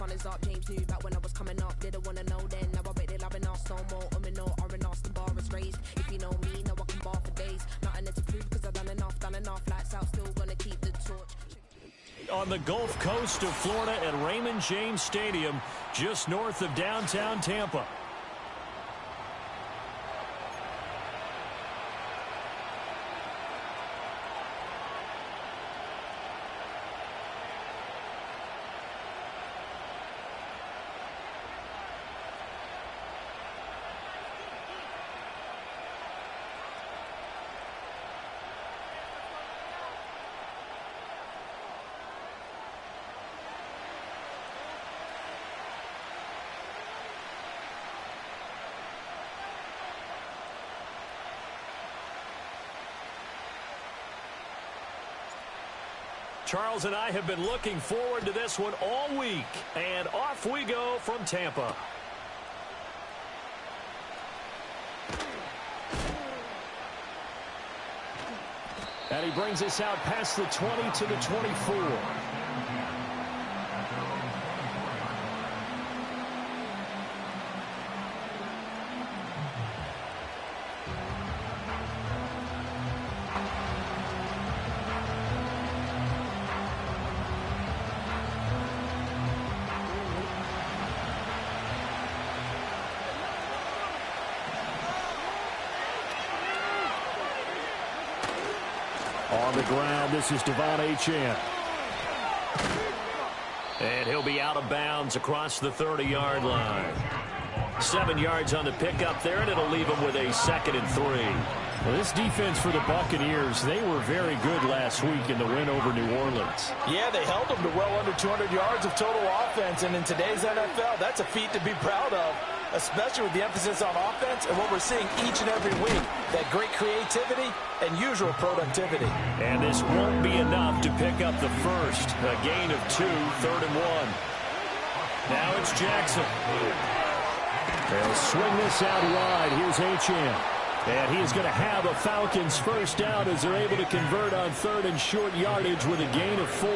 fun is up. James knew back when I was coming up. Didn't wanna know then. Now I bet they're loving us no more. No, R&R, the bar is raised. If you know me, now I can bar for days. Nothing to prove because I've done enough. Lights out, still gonna keep the torch. On the Gulf Coast of Florida at Raymond James Stadium, just north of downtown Tampa. Charles and I have been looking forward to this one all week. And off we go from Tampa. And he brings us out past the 20 to the 24. On the ground, this is Devon Achane. And he'll be out of bounds across the 30-yard line. 7 yards on the pickup there, and it'll leave him with a 2nd and 3. Well, this defense for the Buccaneers, they were very good last week in the win over New Orleans. Yeah, they held them to well under 200 yards of total offense, and in today's NFL, that's a feat to be proud of, especially with the emphasis on offense and what we're seeing each and every week, that great creativity and usual productivity. And this won't be enough to pick up the first. A gain of 2, 3rd and 1. Now it's Jackson. They'll swing this out wide. Here's Achane. And he is going to have a Falcons first down as they're able to convert on 3rd and short yardage with a gain of 4.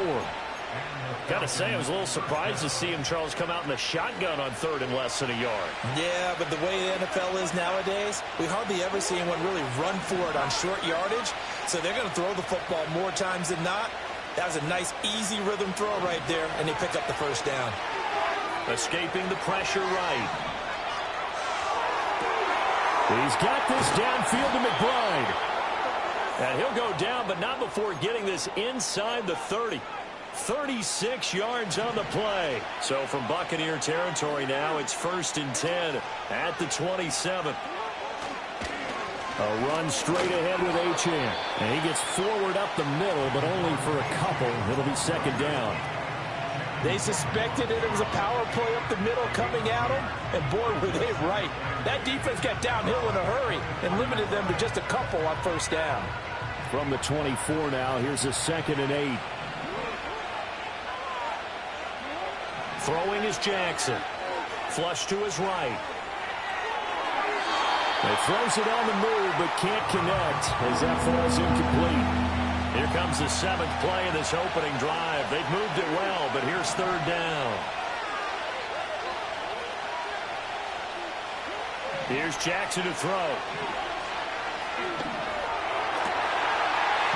Got to say, I was a little surprised to see him, Charles, come out in the shotgun on 3rd and less than a yard. Yeah, but the way the NFL is nowadays, we hardly ever see anyone really run for it on short yardage. So they're going to throw the football more times than not. That was a nice, easy rhythm throw right there, and they pick up the first down. Escaping the pressure right. He's got this downfield to McBride. And he'll go down, but not before getting this inside the 30. 36 yards on the play. So from Buccaneer territory now, it's 1st and 10 at the 27. A run straight ahead with Achane. And he gets forward up the middle, but only for a couple. It'll be 2nd down. They suspected it was a power play up the middle coming at them, and boy, were they right. That defense got downhill in a hurry and limited them to just a couple on first down. From the 24 now, here's a 2nd and 8. Throwing is Jackson. Flush to his right. He throws it on the move, but can't connect as that falls incomplete. Here comes the 7th play of this opening drive. They've moved it well, but here's 3rd down. Here's Jackson to throw.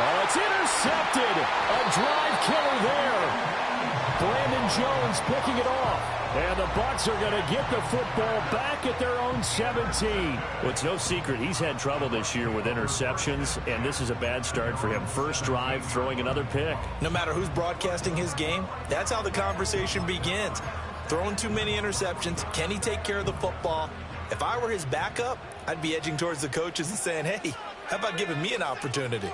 Oh, it's intercepted. A drive killer there. Brandon Jones picking it off. And the Bucs are going to get the football back at their own 17. Well, it's no secret he's had trouble this year with interceptions, and this is a bad start for him. First drive, throwing another pick. No matter who's broadcasting his game, that's how the conversation begins. Throwing too many interceptions, can he take care of the football? If I were his backup, I'd be edging towards the coaches and saying, hey, how about giving me an opportunity?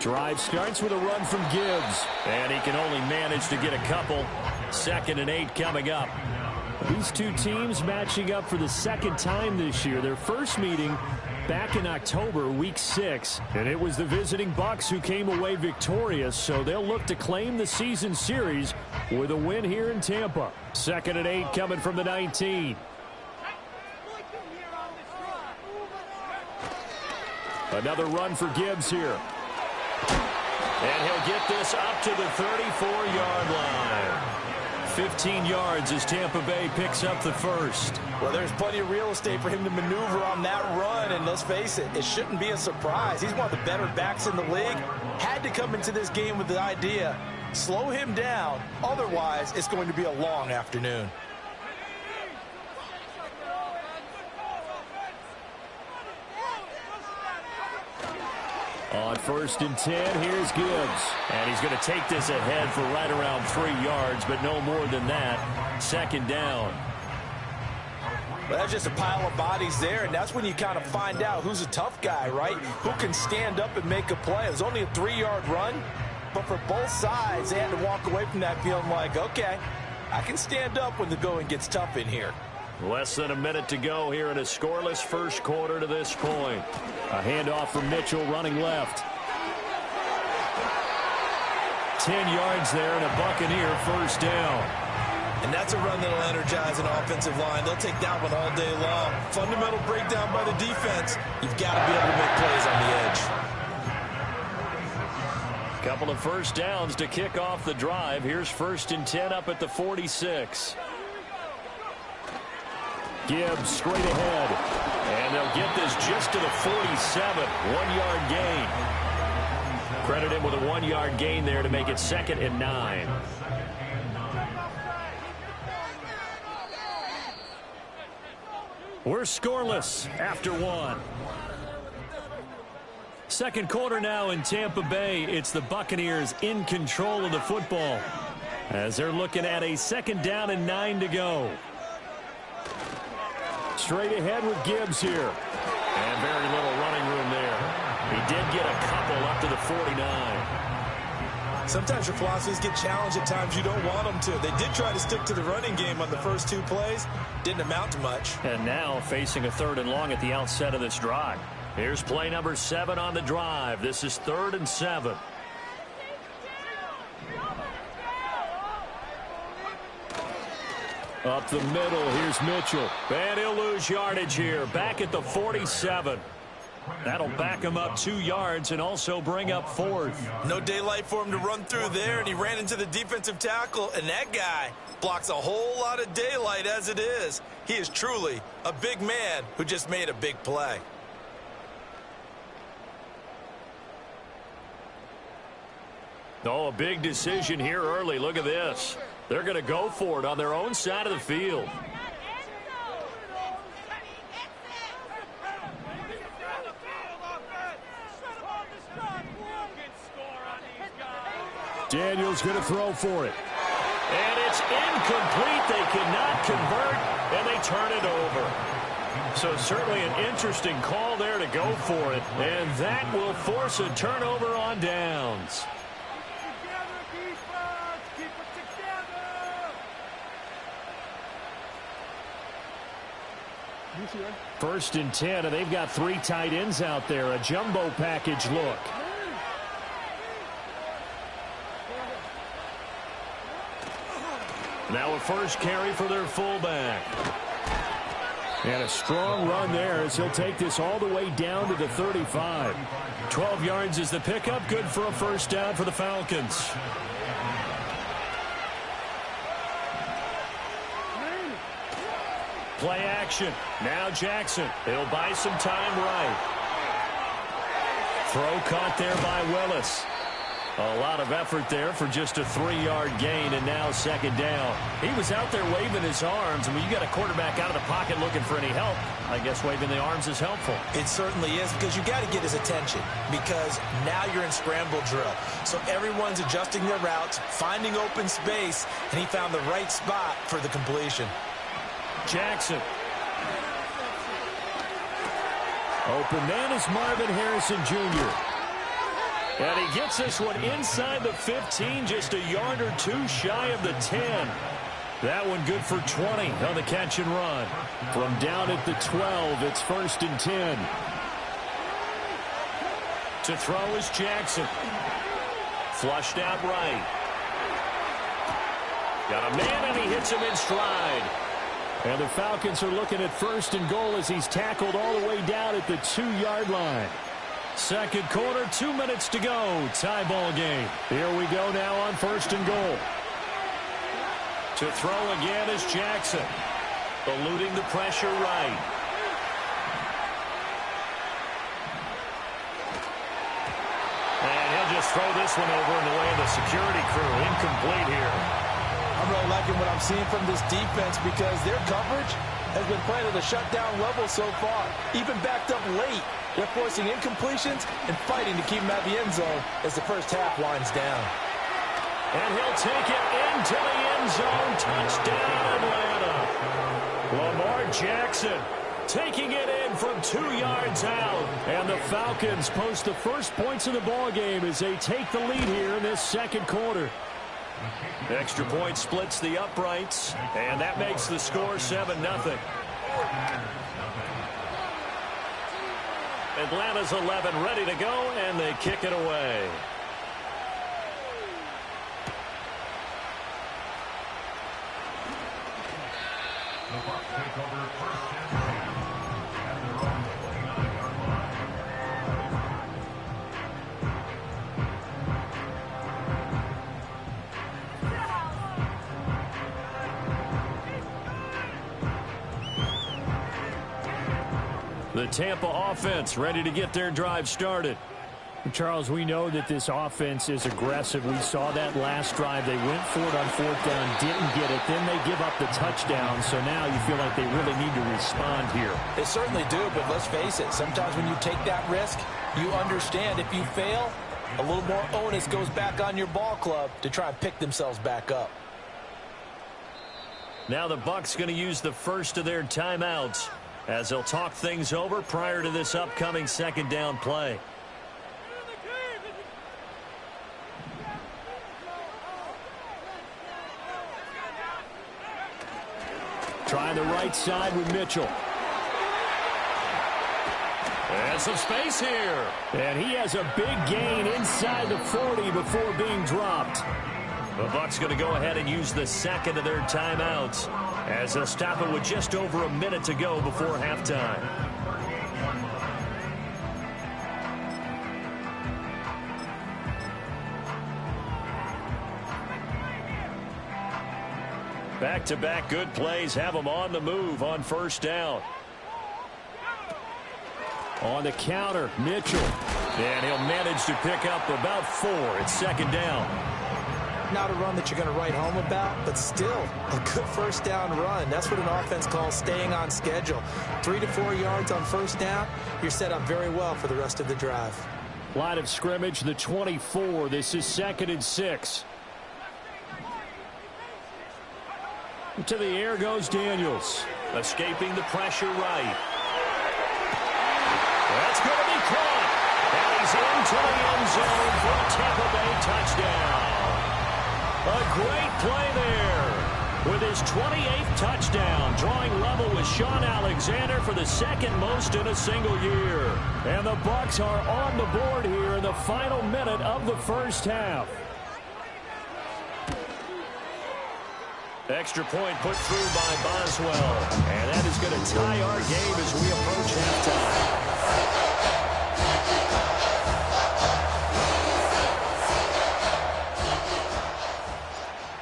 Drive starts with a run from Gibbs. And he can only manage to get a couple. 2nd and 8 coming up. These two teams matching up for the 2nd time this year. Their first meeting back in October, week 6. And it was the visiting Bucs who came away victorious. So they'll look to claim the season series with a win here in Tampa. 2nd and 8 coming from the 19. Another run for Gibbs here. And he'll get this up to the 34-yard line. 15 yards as Tampa Bay picks up the first. Well, there's plenty of real estate for him to maneuver on that run, and let's face it, it shouldn't be a surprise. He's one of the better backs in the league. Had to come into this game with the idea, slow him down, otherwise it's going to be a long afternoon. On 1st and 10, here's Gibbs. And he's going to take this ahead for right around 3 yards, but no more than that. 2nd down. Well, that's just a pile of bodies there, and that's when you kind of find out who's a tough guy, right? Who can stand up and make a play. It was only a 3-yard run, but for both sides, they had to walk away from that feeling like, okay, I can stand up when the going gets tough in here. Less than a minute to go here in a scoreless first quarter to this point. A handoff from Mitchell running left. 10 yards there and a Buccaneer 1st down. And that's a run that'll energize an offensive line. They'll take that one all day long. Fundamental breakdown by the defense. You've got to be able to make plays on the edge. Couple of 1st downs to kick off the drive. Here's 1st and 10 up at the 46. Gibbs straight ahead. And they'll get this just to the 47. 1-yard gain. Credit him with a 1-yard gain there to make it 2nd and 9. We're scoreless after 1. Second quarter now in Tampa Bay. It's the Buccaneers in control of the football as they're looking at a 2nd down and 9 to go. Straight ahead with Gibbs here. And very little running room there. He did get a couple up to the 49. Sometimes your philosophies get challenged at times you don't want them to. They did try to stick to the running game on the first 2 plays. Didn't amount to much. And now facing a 3rd and long at the outset of this drive. Here's play number 7 on the drive. This is 3rd and 7. Up the middle, here's Mitchell. And he'll lose yardage here. Back at the 47. That'll back him up 2 yards and also bring up 4th. No daylight for him to run through there, and he ran into the defensive tackle, and that guy blocks a whole lot of daylight as it is. He is truly a big man who just made a big play. Oh, a big decision here early. Look at this. They're going to go for it on their own side of the field. Daniel's going to throw for it. And it's incomplete. They cannot convert, and they turn it over. So certainly an interesting call there to go for it. And that will force a turnover on downs. 1st and 10, and they've got 3 tight ends out there. A jumbo package look. Now a first carry for their fullback. And a strong run there as he'll take this all the way down to the 35. 12 yards is the pickup. Good for a 1st down for the Falcons. Play action. Now Jackson. He'll buy some time right. Throw caught there by Willis. A lot of effort there for just a 3-yard gain, and now 2nd down. He was out there waving his arms, and when you got a quarterback out of the pocket looking for any help, I guess waving the arms is helpful. It certainly is, because you got to get his attention, because now you're in scramble drill. So everyone's adjusting their routes, finding open space, and he found the right spot for the completion. Jackson. Open man is Marvin Harrison Jr. And he gets this one inside the 15, just a yard or 2 shy of the 10. That one good for 20 on the catch and run. From down at the 12, it's 1st and 10. To throw is Jackson. Flushed out right. Got a man, and he hits him in stride. And the Falcons are looking at 1st and goal as he's tackled all the way down at the 2-yard line. Second quarter, 2 minutes to go. Tie ball game. Here we go now on 1st and goal. To throw again is Jackson. Eluding the pressure right. And he'll just throw this one over in the way of the security crew. Incomplete here. I'm really liking what I'm seeing from this defense because their coverage has been playing at a shutdown level so far. Even backed up late, they're forcing incompletions and fighting to keep them at the end zone as the first half winds down. And he'll take it into the end zone. Touchdown, Atlanta. Lamar Jackson taking it in from 2 yards out. And the Falcons post the first points of the ball game as they take the lead here in this second quarter. Extra point splits the uprights, and that makes the score 7-0. Atlanta's 11 ready to go, and they kick it away. The Tampa offense ready to get their drive started. Charles, we know that this offense is aggressive. We saw that last drive. They went for it on 4th down, didn't get it. Then they give up the touchdown. So now you feel like they really need to respond here. They certainly do, but let's face it. Sometimes when you take that risk, you understand if you fail, a little more onus goes back on your ball club to try and pick themselves back up. Now the Bucs going to use the first of their timeouts as they'll talk things over prior to this upcoming 2nd down play. Trying the right side with Mitchell. And some space here. And he has a big gain inside the 40 before being dropped. The Bucs going to go ahead and use the second of their timeouts as they'll stop it with just over a minute to go before halftime. Back-to-back good plays have them on the move on 1st down. On the counter, Mitchell. And he'll manage to pick up about 4 at 2nd down. Not a run that you're going to write home about, but still a good 1st down run. That's what an offense calls staying on schedule. 3 to 4 yards on 1st down, you're set up very well for the rest of the drive. Line of scrimmage, the 24. This is 2nd and 6. To the air goes Daniels. Escaping the pressure right. That's going to be caught. And he's into the end zone for a Tampa Bay touchdown. A great play there. With his 28th touchdown, drawing level with Sean Alexander for the 2nd most in a single year. And the Bucs are on the board here in the final minute of the first half. Extra point put through by Boswell. And that is going to tie our game as we approach halftime.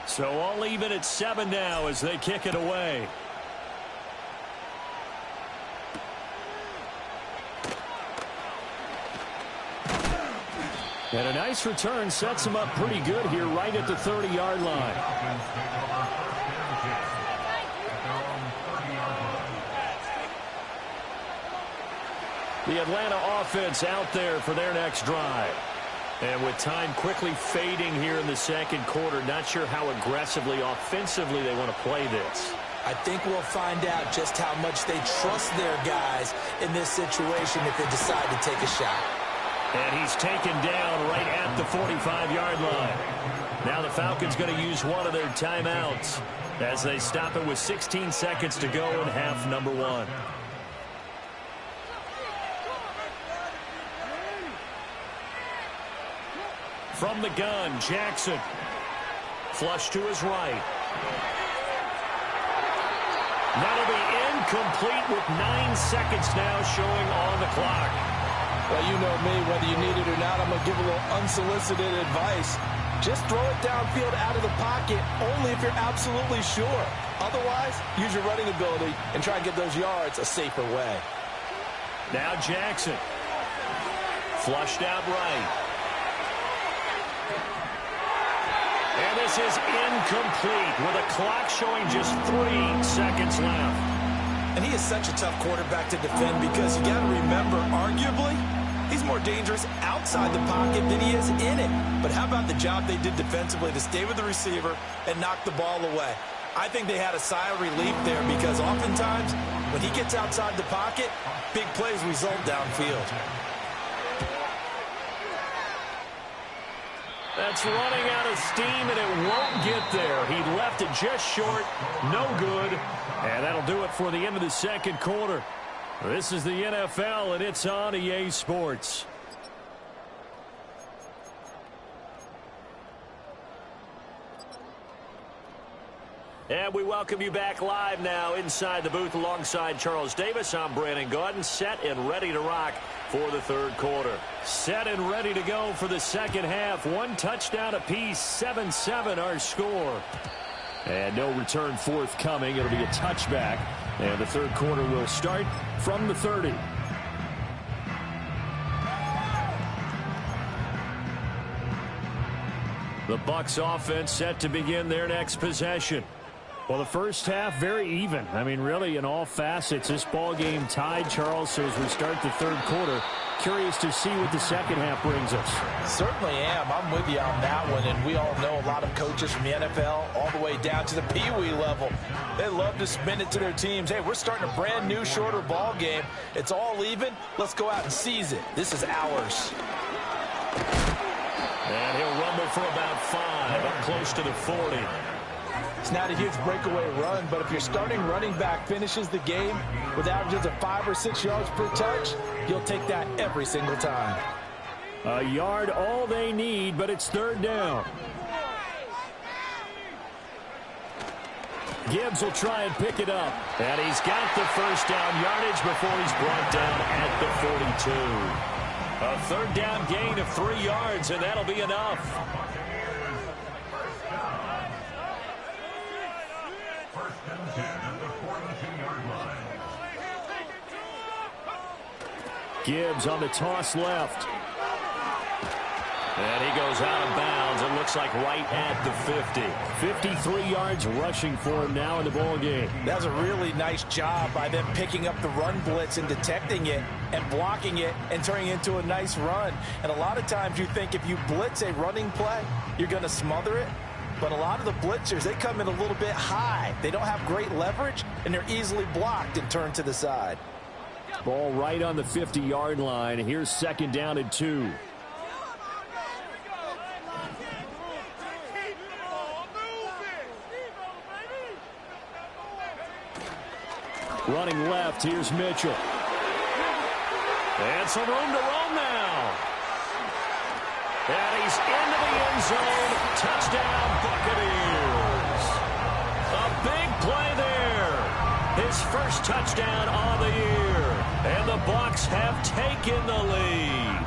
So all even at 7 now as they kick it away. And a nice return sets him up pretty good here right at the 30-yard line. The Atlanta offense out there for their next drive. And with time quickly fading here in the second quarter, not sure how aggressively, offensively they want to play this. I think we'll find out just how much they trust their guys in this situation if they decide to take a shot. And he's taken down right at the 45-yard line. Now the Falcons going to use one of their timeouts as they stop it with 16 seconds to go in half number 1. From the gun, Jackson. Flush to his right. That'll be incomplete with 9 seconds now showing on the clock. Well, you know me, whether you need it or not, I'm going to give a little unsolicited advice. Just throw it downfield out of the pocket only if you're absolutely sure. Otherwise, use your running ability and try and get those yards a safer way. Now Jackson. Flushed out right. And this is incomplete with a clock showing just 3 seconds left. And he is such a tough quarterback to defend because you got to remember, arguably, he's more dangerous outside the pocket than he is in it. But how about the job they did defensively to stay with the receiver and knock the ball away? I think they had a sigh of relief there because oftentimes when he gets outside the pocket, big plays result downfield. That's running out of steam, and it won't get there. He left it just short. No good. And that'll do it for the end of the second quarter. This is the NFL, and it's on EA Sports. And we welcome you back live now inside the booth alongside Charles Davis. I'm Brandon Gaudin, set and ready to rock for the third quarter. Set and ready to go for the second half. 1 touchdown apiece, 7-7 our score. And no return forthcoming. It'll be a touchback. And the third quarter will start from the 30. The Bucs offense set to begin their next possession. Well, the first half, very even. I mean, really, in all facets, this ball game tied, Charles. So as we start the third quarter, curious to see what the second half brings us. Certainly am. I'm with you on that one. And we all know a lot of coaches from the NFL all the way down to the Pee-wee level. They love to spin it to their teams. Hey, we're starting a brand new, shorter ball game. It's all even. Let's go out and seize it. This is ours. And he'll rumble for about 5, up close to the 40. It's not a huge breakaway run, but if your starting running back finishes the game with averages of 5 or 6 yards per touch, you'll take that every single time. A yard all they need, but it's third down. Gibbs will try and pick it up. And he's got the first down yardage before he's brought down at the 42. A third down gain of 3 yards, and that'll be enough. Gibbs on the toss left. And he goes out of bounds. It looks like right at the 50. 53 yards rushing for him now in the ball game. That was a really nice job by them picking up the run blitz and detecting it and blocking it and turning it into a nice run. And a lot of times you think if you blitz a running play, you're going to smother it. But a lot of the blitzers, they come in a little bit high. They don't have great leverage, and they're easily blocked and turned to the side. Ball right on the 50-yard line. Here's second down and 2. Running left, here's Mitchell. And some room to roam now. And he's into the end zone. Touchdown, Buccaneers. A big play there. His first touchdown on the year. And the Bucs have taken the lead.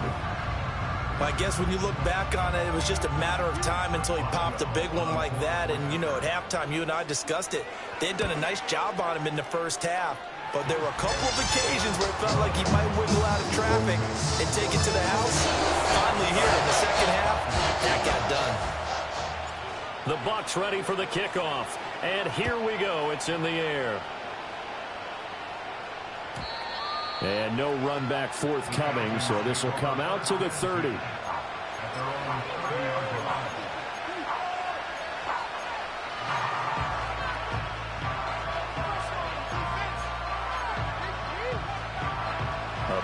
I guess when you look back on it, it was just a matter of time until he popped a big one like that. And, you know, at halftime, you and I discussed it. They had done a nice job on him in the first half. But there were a couple of occasions where it felt like he might wiggle out of traffic and take it to the house. Finally here in the second half, that got done. The Bucs ready for the kickoff. And here we go. It's in the air. And no run back forthcoming, so this will come out to the 30.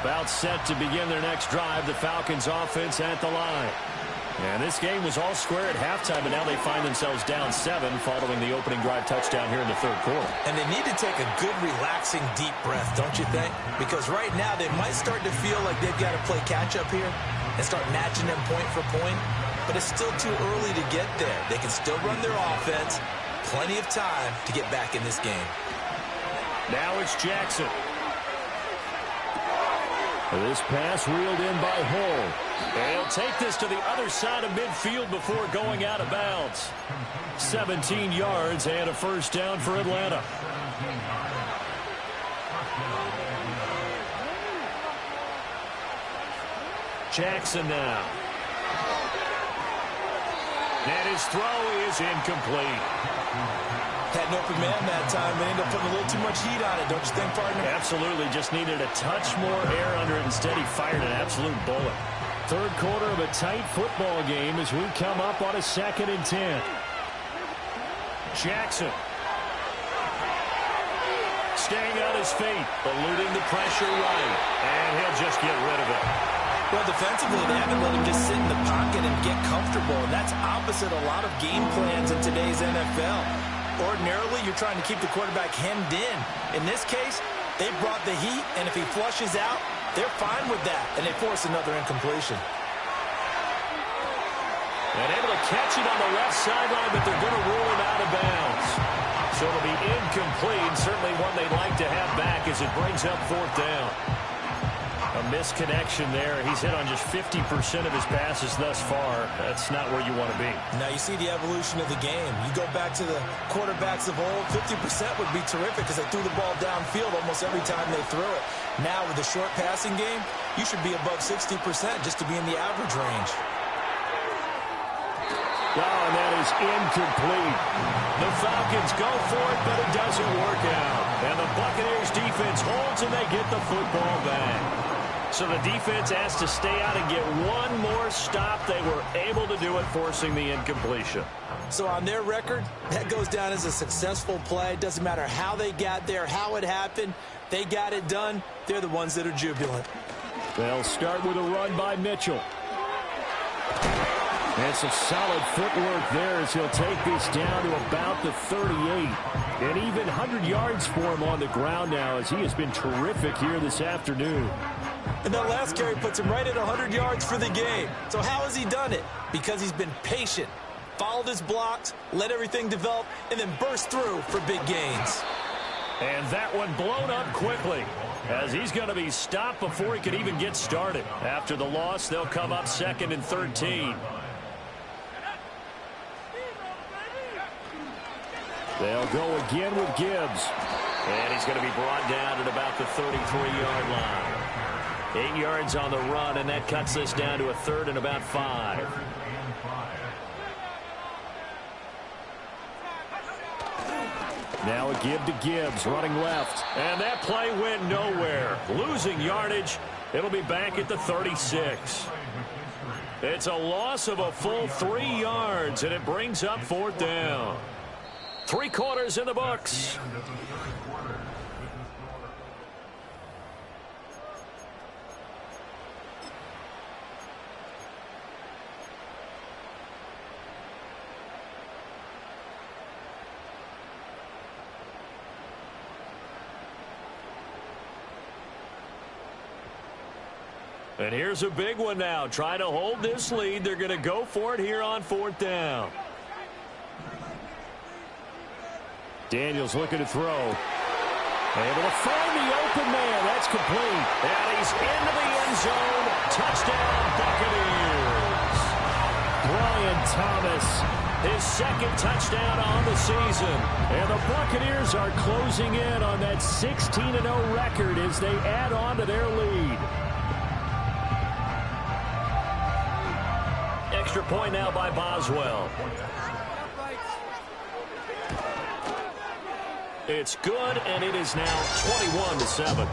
About set to begin their next drive, the Falcons offense at the line. And this game was all square at halftime, but now they find themselves down 7 following the opening drive touchdown here in the third quarter. And they need to take a good, relaxing, deep breath, don't you think? Because right now they might start to feel like they've got to play catch-up here and start matching them point for point. But it's still too early to get there. They can still run their offense. Plenty of time to get back in this game. Now it's Jackson. This pass reeled in by Hull. And he'll take this to the other side of midfield before going out of bounds. 17 yards and a first down for Atlanta. Jackson now. And his throw is incomplete. Had an open man that time. They ended up putting a little too much heat on it, don't you think, partner? Absolutely. Just needed a touch more air under it. Instead, he fired an absolute bullet. Third quarter of a tight football game as we come up on a 2nd and 10. Jackson. Staying on his feet, eluding the pressure right. And he'll just get rid of it. Well, defensively, they haven't let him just sit in the pocket and get comfortable. And that's opposite a lot of game plans in today's NFL. Ordinarily, you're trying to keep the quarterback hemmed in. In this case, they brought the heat, and if he flushes out, they're fine with that, and they force another incompletion. And able to catch it on the left sideline, but they're going to rule it out of bounds. So it'll be incomplete, certainly one they'd like to have back as it brings up 4th down. A misconnection there. He's hit on just 50% of his passes thus far. That's not where you want to be. Now you see the evolution of the game. You go back to the quarterbacks of old, 50% would be terrific because they threw the ball downfield almost every time they threw it. Now with the short passing game, you should be above 60% just to be in the average range. Oh, and that is incomplete. The Falcons go for it, but it doesn't work out. And the Buccaneers defense holds, and they get the football back. So the defense has to stay out and get one more stop. They were able to do it, forcing the incompletion. So on their record, that goes down as a successful play. Doesn't matter how they got there, how it happened. They got it done. They're the ones that are jubilant. They'll start with a run by Mitchell. And some solid footwork there as he'll take this down to about the 38. And even 100 yards for him on the ground now as he has been terrific here this afternoon. And that last carry puts him right at 100 yards for the game. So how has he done it? Because he's been patient, followed his blocks, let everything develop, and then burst through for big gains. And that one blown up quickly as he's going to be stopped before he could even get started. After the loss, they'll come up 2nd and 13. They'll go again with Gibbs. And he's going to be brought down at about the 33-yard line. 8 yards on the run, and that cuts this down to a 3rd and about 5. Now a give to Gibbs, running left. And that play went nowhere. Losing yardage. It'll be back at the 36. It's a loss of a full 3 yards, and it brings up 4th down. 3 quarters in the books. And here's a big one now. Trying to hold this lead. They're going to go for it here on 4th down. Daniels looking to throw. Able to find the open man. That's complete. And he's into the end zone. Touchdown, Buccaneers. Brian Thomas, his 2nd touchdown on the season. And the Buccaneers are closing in on that 16-0 record as they add on to their lead. Extra point now by Boswell. It's good, and it is now 21-7.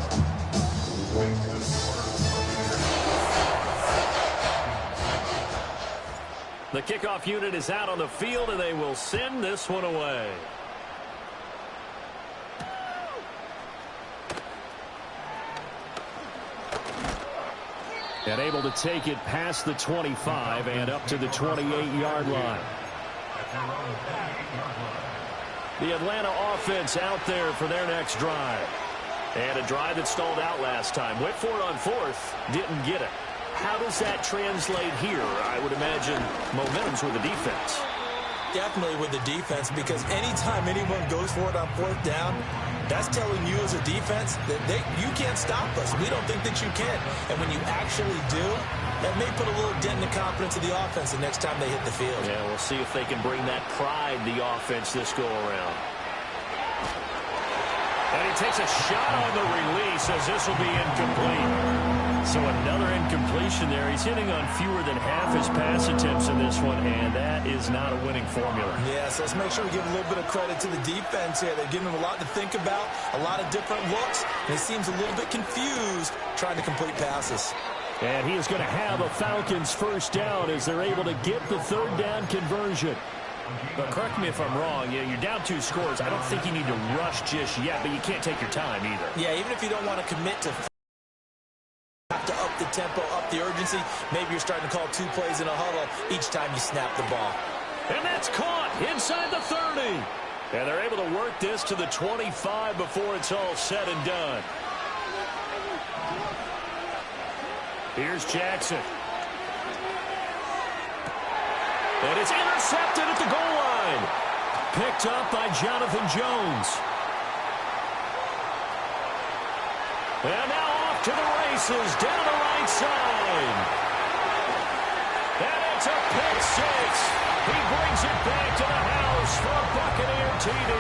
The kickoff unit is out on the field, and they will send this one away. And able to take it past the 25 and up to the 28-yard line. The Atlanta offense out there for their next drive. And a drive that stalled out last time. Went for it on 4th, didn't get it. How does that translate here? I would imagine momentum's with the defense. Definitely with the defense, because anytime anyone goes for it on fourth down, that's telling you as a defense that you can't stop us. We don't think that you can. And when you actually do, that may put a little dent in the confidence of the offense the next time they hit the field. Yeah, we'll see if they can bring that pride, the offense, this go-around. And he takes a shot on the release as this will be incomplete. So another incompletion there. He's hitting on fewer than half his pass attempts in this one, and that is not a winning formula. Yeah, so let's make sure we give a little bit of credit to the defense here. They're giving him a lot to think about, a lot of different looks, and he seems a little bit confused trying to complete passes. And he is going to have a Falcons first down as they're able to get the third down conversion. But correct me if I'm wrong, you're down 2 scores. I don't think you need to rush just yet, but you can't take your time either. Yeah, even if you don't want to commit to have to up the tempo, up the urgency, maybe you're starting to call 2 plays in a huddle each time you snap the ball. And that's caught inside the 30. And they're able to work this to the 25 before it's all said and done. Here's Jackson. And it's intercepted at the goal line. Picked up by Jonathan Jones. And now off to the races down the right side. And it's a pick 6. He brings it back to the house for a Buccaneer TD.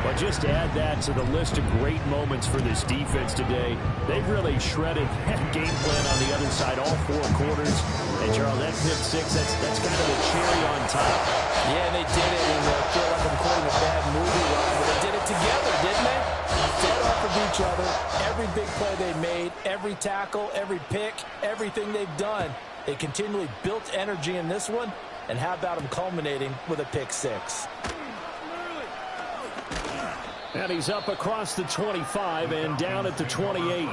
Well, just to add that to the list of great moments for this defense today, they've really shredded that game plan on the other side all 4 quarters. And, Charles, that pick 6, that's kind of the cherry on top. Yeah, they did it, and I feel like I'm quoting a bad movie, Ron, but they did it together, didn't they? Fed off of each other. Every big play they made, every tackle, every pick, everything they've done, they continually built energy in this one, and how about them culminating with a pick 6? And he's up across the 25 and down at the 28.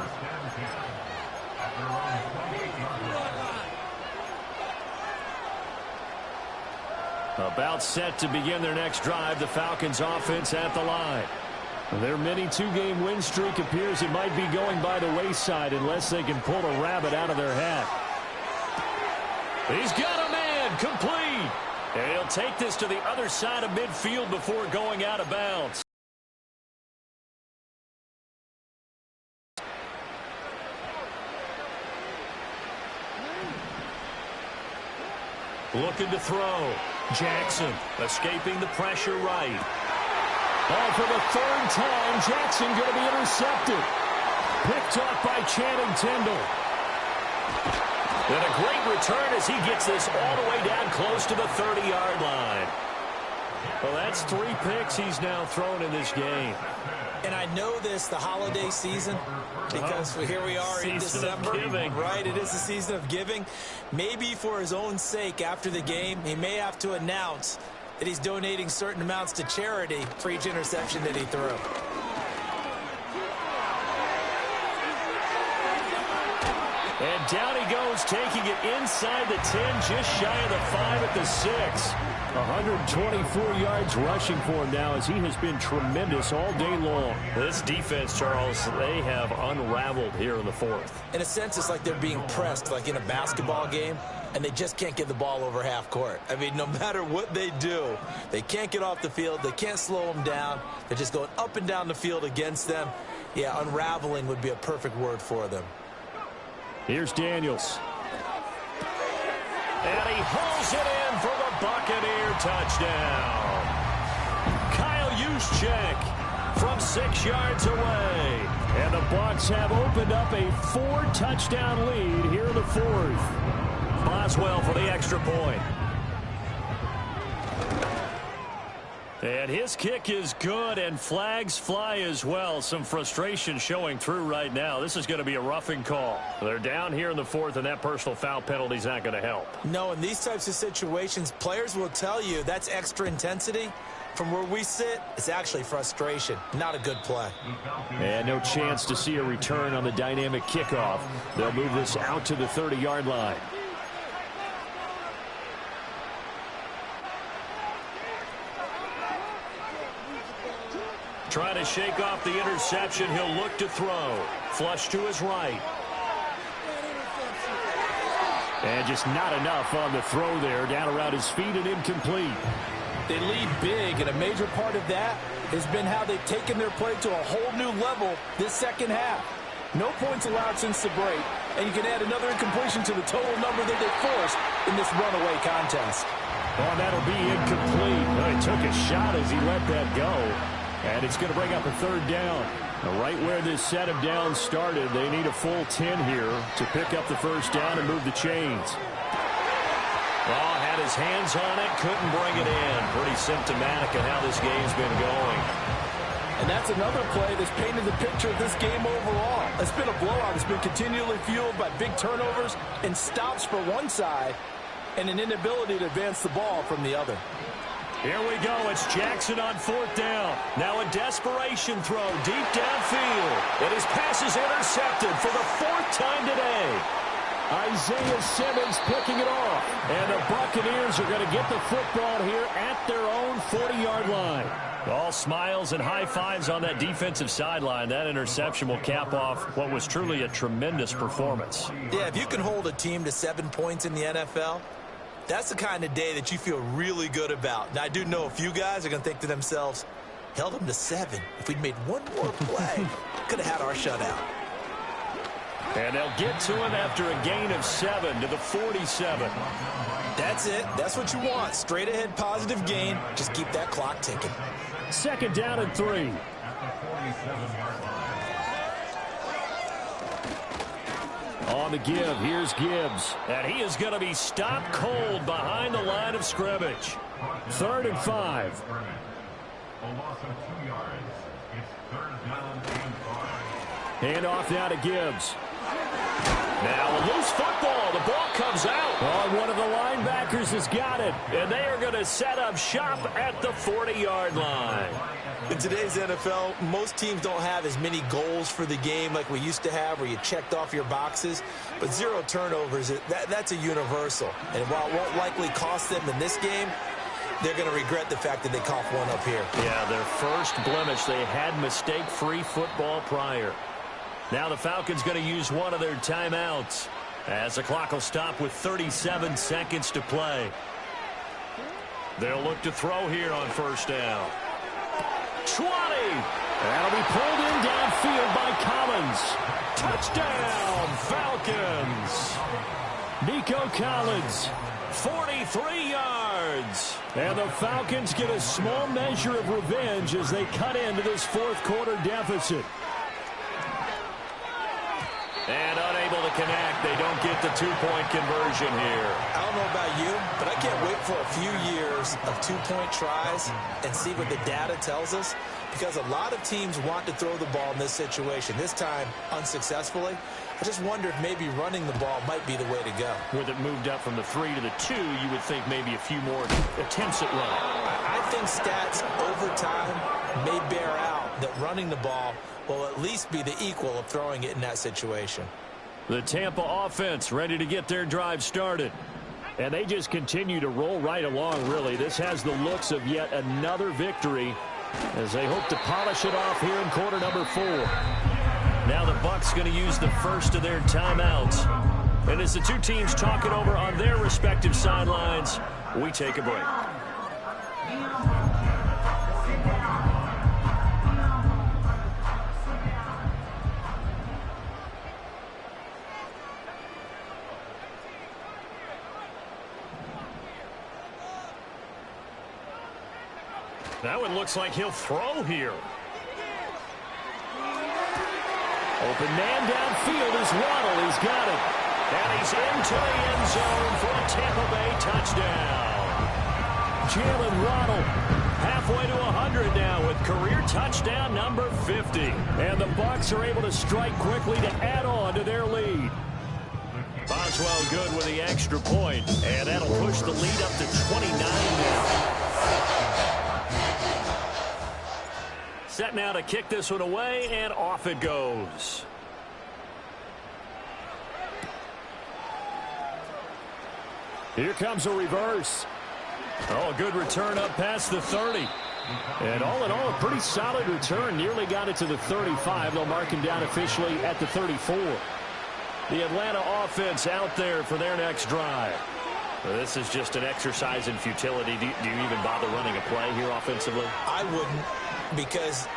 About set to begin their next drive, the Falcons offense at the line. Their mini 2-game win streak appears it might be going by the wayside unless they can pull a rabbit out of their hat. He's got a man, complete. And he'll take this to the other side of midfield before going out of bounds. Looking to throw. Jackson escaping the pressure right. Oh, for the 3rd time, Jackson going to be intercepted. Picked up by Channing Tindall. And a great return as he gets this all the way down close to the 30-yard line. Well, that's 3 picks he's now thrown in this game. And I know this, the holiday season, because here we are in December, right? It is the season of giving. Maybe for his own sake, after the game, he may have to announce that he's donating certain amounts to charity for each interception that he threw. And down he goes, taking it inside the 10, just shy of the 5 at the 6. 124 yards rushing for him now as he has been tremendous all day long. This defense, Charles, they have unraveled here in the 4th. In a sense, it's like they're being pressed, like in a basketball game, and they just can't get the ball over half court. I mean, no matter what they do, they can't get off the field. They can't slow them down. They're just going up and down the field against them. Yeah, unraveling would be a perfect word for them. Here's Daniels. And he hauls it in for the Buccaneer touchdown. Kyle Juszczyk from 6 yards away. And the Bucs have opened up a 4-touchdown lead here in the 4th. Boswell for the extra point. And his kick is good, and flags fly as well. Some frustration showing through right now. This is going to be a roughing call. They're down here in the 4th, and that personal foul penalty is not going to help. No, in these types of situations, players will tell you that's extra intensity. From where we sit, it's actually frustration. Not a good play. And no chance to see a return on the dynamic kickoff. They'll move this out to the 30-yard line. Trying to shake off the interception. He'll look to throw. Flush to his right. And just not enough on the throw there. Down around his feet and incomplete. They lead big, and a major part of that has been how they've taken their play to a whole new level this second half. No points allowed since the break, and you can add another incompletion to the total number that they forced in this runaway contest. Oh, that'll be incomplete. Oh, he took a shot as he let that go, and it's going to bring up a third down. Right where this set of downs started, they need a full 10 here to pick up the first down and move the chains. Oh, had his hands on it, couldn't bring it in. Pretty symptomatic of how this game's been going. And that's another play that's painted the picture of this game overall. It's been a blowout. It's been continually fueled by big turnovers and stops for one side and an inability to advance the ball from the other. Here we go. It's Jackson on fourth down. Now a desperation throw deep downfield. And his pass is intercepted for the fourth time today. Isaiah Simmons picking it off. And the Buccaneers are going to get the football here at their own 40-yard line. All smiles and high fives on that defensive sideline. That interception will cap off what was truly a tremendous performance. Yeah, if you can hold a team to 7 points in the NFL, that's the kind of day that you feel really good about. Now, I do know a few guys are going to think to themselves, held them to 7. If we'd made one more play, could have had our shutout. And they'll get to him after a gain of 7 to the 47. That's it. That's what you want. Straight ahead positive gain. Just keep that clock ticking. Second down and 3. On the give, here's Gibbs. And he is going to be stopped cold behind the line of scrimmage. 3rd and 5. Hand off now to Gibbs. Now a loose football. The ball comes out. Oh, one of the linebackers has got it. And they are going to set up shop at the 40-yard line. In today's NFL, most teams don't have as many goals for the game like we used to have where you checked off your boxes. But 0 turnovers, that's a universal. And while it won't likely cost them in this game, they're going to regret the fact that they coughed one up here. Yeah, their first blemish. They had mistake-free football prior. Now the Falcons going to use one of their timeouts as the clock will stop with 37 seconds to play. They'll look to throw here on first down. 20. That'll be pulled in downfield by Collins. Touchdown, Falcons. Nico Collins. 43 yards. And the Falcons get a small measure of revenge as they cut into this fourth quarter deficit. And unable to connect. They don't get the two-point conversion here. I don't know about you, but I can't wait for a few years of two-point tries and see what the data tells us, because a lot of teams want to throw the ball in this situation. This time, unsuccessfully. I just wonder if maybe running the ball might be the way to go. With it moved up from the 3 to the 2, you would think maybe a few more attempts at running. I think stats over time may bear out that running the ball will at least be the equal of throwing it in that situation. The Tampa offense ready to get their drive started. And they just continue to roll right along, really. This has the looks of yet another victory as they hope to polish it off here in quarter number 4. Now the Bucs going to use the first of their timeouts. And as the two teams talk it over on their respective sidelines, we take a break. Now it looks like he'll throw here. Open man downfield is Waddle. He's got it. And he's into the end zone for a Tampa Bay touchdown. Jalen Waddle halfway to 100 now with career touchdown number 50. And the Bucs are able to strike quickly to add on to their lead. Boswell good with the extra point. And that'll push the lead up to 29 now. Set now to kick this one away, and off it goes. Here comes a reverse. Oh, a good return up past the 30. And all in all, a pretty solid return. Nearly got it to the 35. They'll mark him down officially at the 34. The Atlanta offense out there for their next drive. Well, this is just an exercise in futility. Do you even bother running a play here offensively? I wouldn't, because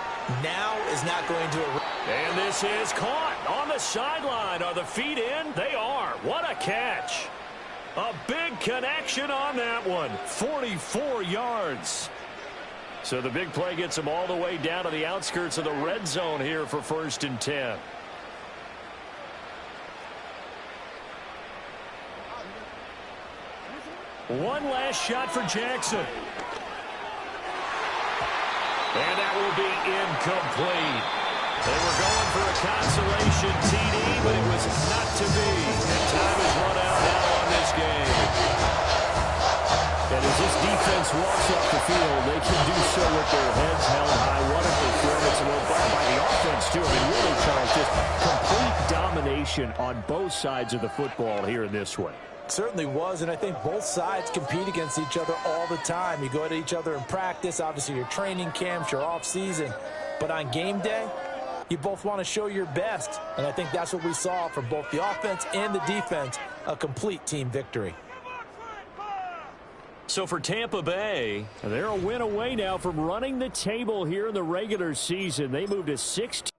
now is not going to... And this is caught on the sideline. Are the feet in? They are. What a catch. A big connection on that one. 44 yards. So the big play gets them all the way down to the outskirts of the red zone here for 1st and 10. One last shot for Jackson. And that will be incomplete. They were going for a consolation TD, but it was not to be. And time is run out now on this game. And as this defense walks off the field, they can do so with their heads held high. What a performance by the offense, too. I mean, really, Charles, just complete domination on both sides of the football here in this one. Certainly was, and I think both sides compete against each other all the time. You go at each other in practice, obviously your training camps, your off-season. But on game day, you both want to show your best. And I think that's what we saw from both the offense and the defense, a complete team victory. So for Tampa Bay, they're a win away now from running the table here in the regular season. They moved to 16.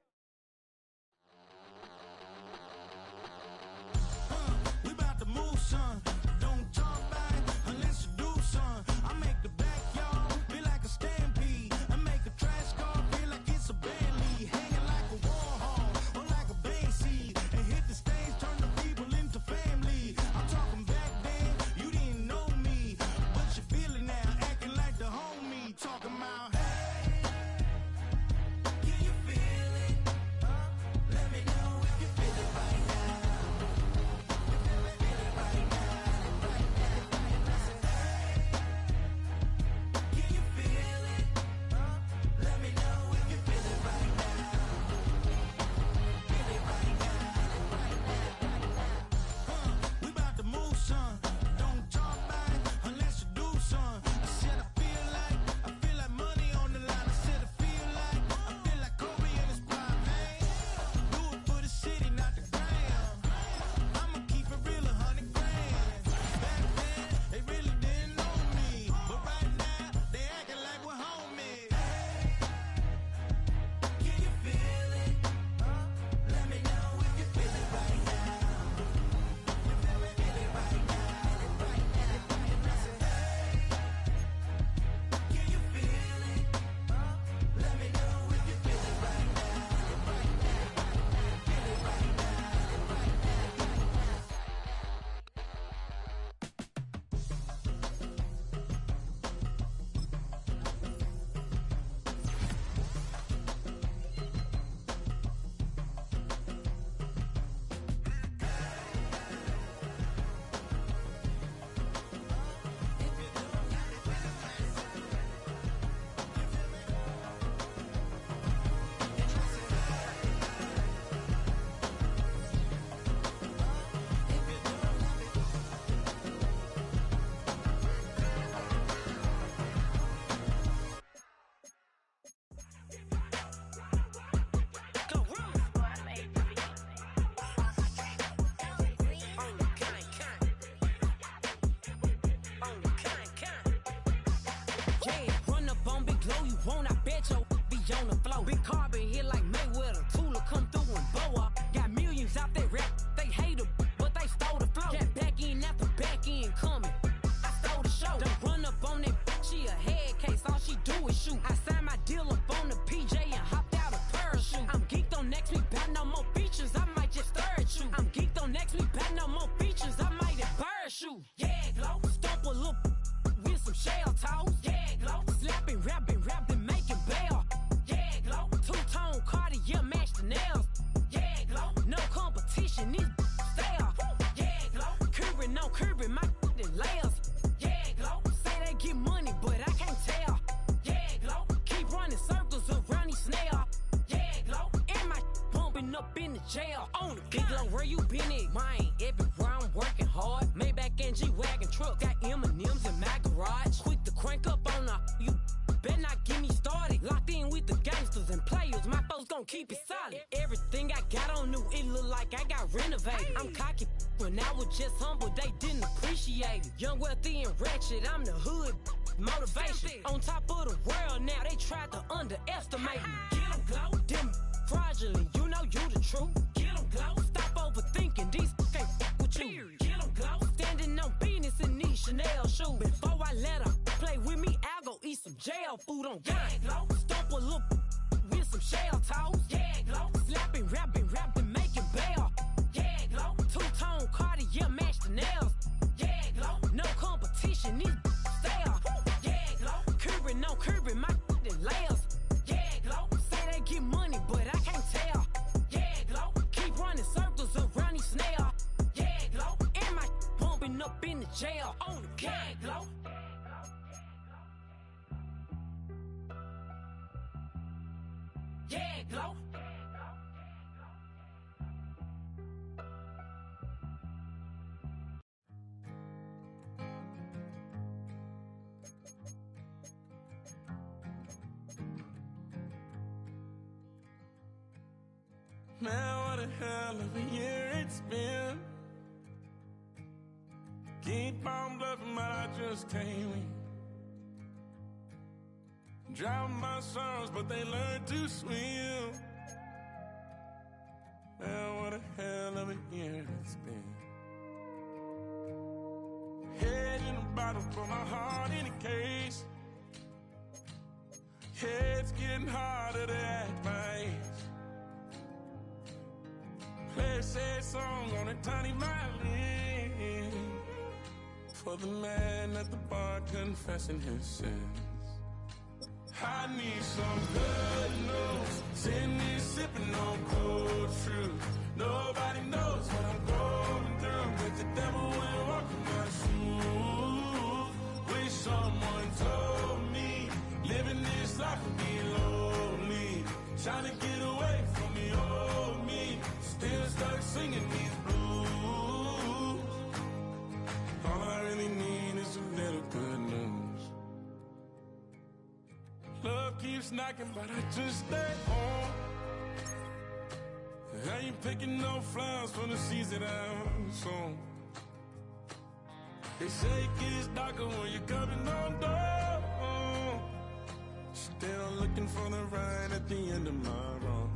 jail on the big low. Where you been at? Mine, everywhere I'm working hard. Maybach and G-Wagon truck. Got M&M's in my garage. Quick to crank up on the you better not get me started. Locked in with the gangsters and players, my folks gon' keep it solid. Everything I got on new, it look like I got renovated. I'm cocky when I was just humble, they didn't appreciate it. Young, wealthy, and ratchet, I'm the hood motivation. On top of the world now, they tried to underestimate me. Get 'em glow, them fraudulent, you know you the truth. Get 'em glow, stop overthinking, these can't fuck with you. Get 'em glow, standing on business in these Chanel shoes. Before I let her play with me, I'll go eat some jail food on gang. Glow, stomp a little with some shell toes. Yeah, glow, slapping, rapping, making bail. Yeah, glow, two-tone Cartier match the nails. Yeah, glow, no competition, these stale. Yeah, glow, curbing, no curbing, my layers. Yeah, glow, say they get money, but I can't tell. Yeah, glow, keep running circles around these snails. Yeah, glow, and my bumping up in the jail on the yeah, glow. Yeah, glow. Man, what a hell of a year it's been. Keep on bluffing, but I just can't win. Drown my sorrows, but they learn to swim. Man, what a hell of a year it's been. Head in the bottom, put my heart in a case. Head's getting harder to act my age. Play a sad song on a tiny violin for the man at the bar confessing his sins. I need some good news. Sitting here sipping on cold truth. Nobody knows what I'm going through, but the devil will walk in my shoes. Wish someone told me living this life would be lonely. Trying to get away from the old me. Still stuck singing these blues. All I really need is a little good news. Love keeps knocking, but I just stay home. I ain't picking no flowers for the seeds that I'm sown. They say it gets darker when you're coming on door. Still looking for the right at the end of my road.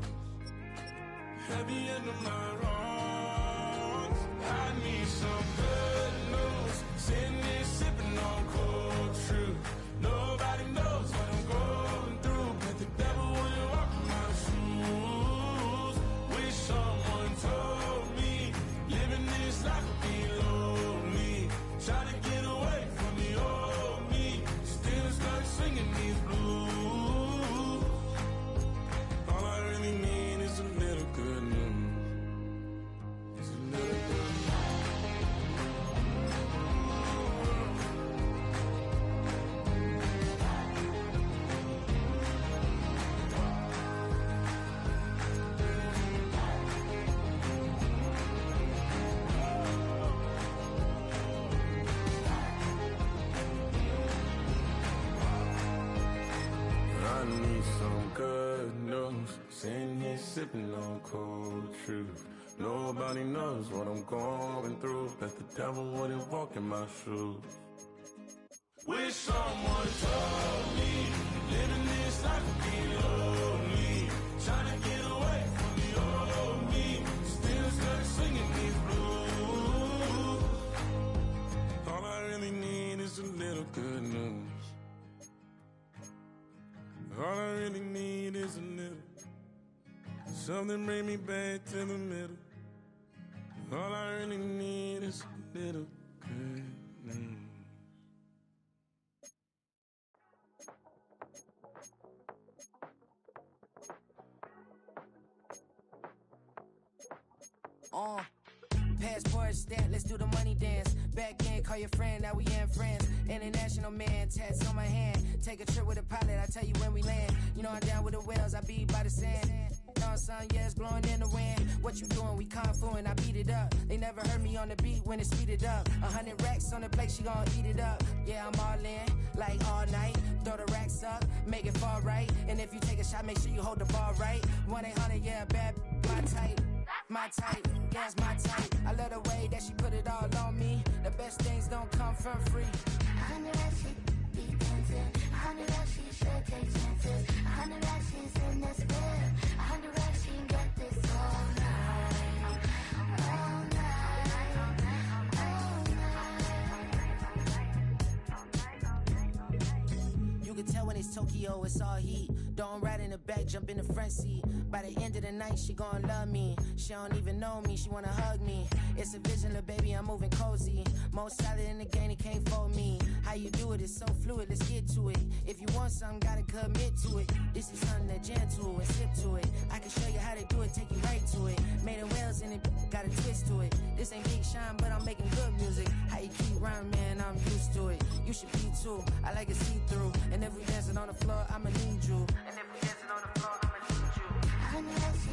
At the end of my wrongs, I need some good news. Sitting here sipping on cold truth. Nobody knows what I'm going through, but the devil will walk in my shoes. Wish someone told me living this life would be lonely. Try to get away from the old me. Still stuck singing these blues. All I really need is a little good news. It's a little good news. I need some good news. Sitting here sipping on cold truth. Nobody knows what I'm going through, but the devil wouldn't walk in my shoes. Wish someone told me living this life would be lonely. Trying to get away from the old me. Still stuck singing these blues. All I really need is a little good news. All I really need is a little. Something bring me back to the middle. All I really need is a little good news. Passport stat, let's do the money dance. Back in, call your friend, now we ain't friends. International man, tats on my hand. Take a trip with a pilot, I tell you when we land. You know I'm down with the whales, I be by the sand. No, neon sun, yeah, it's blowing in the wind. What you doing? We kung fu and I beat it up. They never heard me on the beat when it's speeded up. 100 racks on the plate, she gon' eat it up. Yeah, I'm all in, like all night. Throw the racks up, make it fall right. And if you take a shot, make sure you hold the ball right. 1-800, yeah, bad, my type. My type, yeah, it's my type. I love the way that she put it all on me. The best things don't come from free. 100 racks, she be dancing. 100 racks, she should take chances. 100 racks, she's in this bed. 100 racks, she get this all night. All night. All night. You can tell when it's Tokyo, it's all heat. Don't ride in the back, jump in the front seat. By the end of the night, she gon' love me. She don't even know me, she wanna hug me. It's a vision, little baby, I'm moving cozy. Most solid in the game, it can't fold me. How you do it, it's so fluid, let's get to it. If you want something, gotta commit to it. This is something that gentle and sip to it. I can show you how to do it, take you right to it. Made in Wales and it got a twist to it. This ain't Big Sean, but I'm making good music. How you keep rhyming, man, I'm used to it. You should be too, I like it see-through. And if we dancing on the floor, I'ma need you. And if we dancing on the floor, I'ma need you. 100 racks,